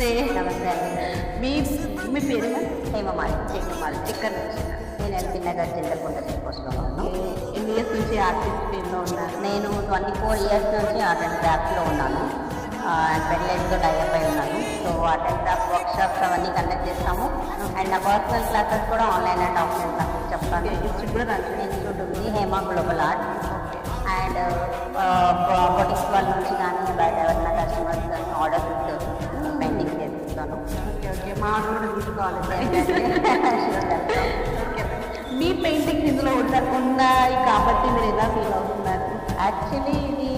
నమస్తే. నమస్తే అండి. మీ మీ పేరు హేమమాలి. ఇక్కడ నుంచి నేను ఎల్బీ నగర్ చింతకుంట చెక్ పోస్ట్లో ఉన్నాను. ఎన్ని ఇయర్స్ నుంచి ఆర్టిస్ట్ ఫీల్డ్లో ఉన్నారు? నేను 24 ఇయర్స్ నుంచి ఆర్ట్ అండ్ క్రాఫ్ట్లో ఉన్నాను. అండ్ పెళ్ళైతో డైఅప్ అయి ఉన్నాను. So art and craft workshops అవన్నీ కండక్ట్ చేస్తాము. అండ్ నా పర్సనల్ క్లాసెస్ కూడా ఆన్లైన్ అండ్ ఆఫ్లైన్ క్లాసెస్ చెప్తాను. ఇన్స్టిట్యూట్ కూడా రన్ ఇన్స్టిట్యూట్ ఉంది, Hema global art. And boutiques వాళ్ళ నుంచి కానీ బయట ఎవరైనా కస్టమర్స్ కానీ ఆర్డర్స్ పెయింటింగ్ చేస్తాను. ఓకే ఓకే, మా ఆర్డర్ కూడా తీసుకోవాలి. ఓకే, మీ పెయింటింగ్స్ ఇందులో ఉన్నాయి కాబట్టి మీరు ఎలా ఫీల్ అవుతున్నారు? యాక్చువల్లీ ఇది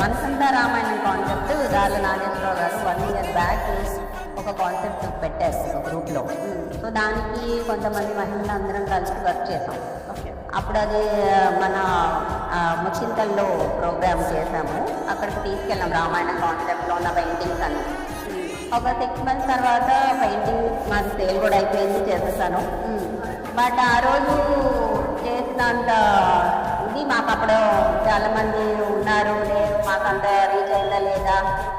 మనసంతా రామాయణం కాన్సెప్ట్ దాని నాగేశ్వరరావు గారు 1 year బ్యాక్ ఒక కాన్సెప్ట్ పెట్టారు ఒక గ్రూప్లో. సో దానికి కొంతమంది మహిళలు అందరం కలిసి వర్క్ చేసాం. ఓకే, అప్పుడు అది మన ముచ్చింతల్లో ప్రోగ్రామ్ చేసాము. అక్కడికి తీసుకెళ్ళాం రామాయణ కాన్సెప్ట్లో ఉన్న పెయింటింగ్స్ అన్ని. ఒక 6 months తర్వాత పెయింటింగ్ మాది సేల్ కూడా అయిపోయింది, చేసేసాను. బట్ ఆ రోజు చేసినంత ఇది మాకు అప్పుడు చాలామంది ఉన్నారు, లేదు మాకు అంత రీచ్ అయిందా లేదా,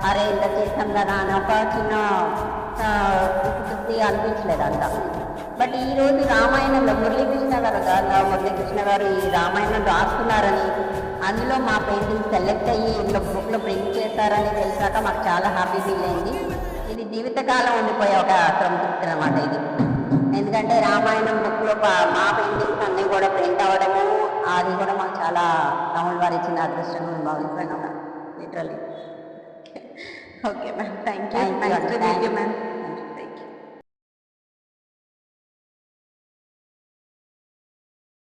అరే ఇంత చేసాం కదా అని ఒక చిన్న తృప్తి అనిపించలేదు అంతా. బట్ ఈరోజు రామాయణంలో మురళీకృష్ణ గారు ఈ రామాయణం రాస్తున్నారని, అందులో మా పెయింటింగ్ సెలెక్ట్ అయ్యి ఇంట్లో బుక్లో ప్రింట్ చేస్తారని తెలిసాక మాకు చాలా హ్యాపీ ఫీల్ అయింది. ఇది జీవితకాలం ఉండిపోయే ఒక సంతృప్తి అన్నమాట ఇది. ఎందుకంటే రామాయణం బుక్లో మా పెయింటింగ్స్ అన్నీ కూడా ప్రింట్ అవ్వడము, అది కూడా మాకు చాలా రాముల వారి ఇచ్చిన అదృష్టంగా మేము భావిస్తున్నాం literally. Okay ma'am, thank thank you you ma'am.